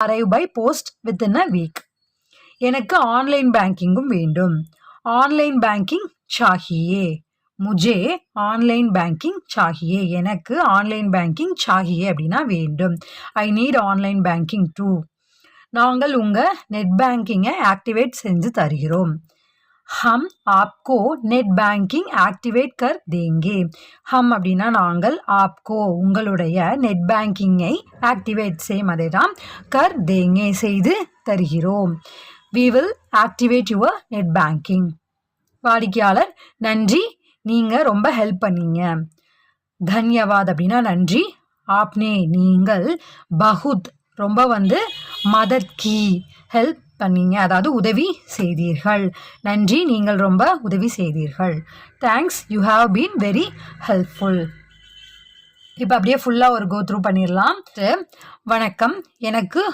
arrive by post within a week. எனக்கு online பேங்கிங்கும் வேண்டும். ஆன்லைன் பேங்கிங் சாஹியே. முஜே ஆன்லைன் பேங்கிங் சாஹியே. எனக்கு ஆன்லைன் பேங்கிங் சாஹியே அப்படின்னா வேண்டும். I need online banking too. நாங்கள் உங்கள் நெட் பேங்கிங்கை ஆக்டிவேட் செஞ்சு தருகிறோம். हम आपको நெட் பேங்கிங் ஆக்டிவேட் கர் தேங்கே. ஹம் அப்படின்னா நாங்கள், ஆப்கோ உங்களுடைய நெட் பேங்கிங்கை ஆக்டிவேட் சேம் அதே தான், கர் தேங்கே செய்து தருகிறோம். We will activate your net banking. வாடிக்கையாளர் நன்றி, நீங்கள் ரொம்ப ஹெல்ப் பண்ணீங்க. தன்யவாத் அப்படின்னா நன்றி. ஆப்னே நீங்கள், பகுத் ரொம்ப மதத் கி ஹெல்ப் பண்ணீங்க, அதாவது உதவி செய்தீர்கள். நன்றி, நீங்கள் ரொம்ப உதவி செய்தீர்கள். Thanks, you have been very helpful. இப்போ அப்படியே ஃபுல்லாக ஒரு கோ த்ரூ பண்ணிடலாம். வணக்கம், எனக்கு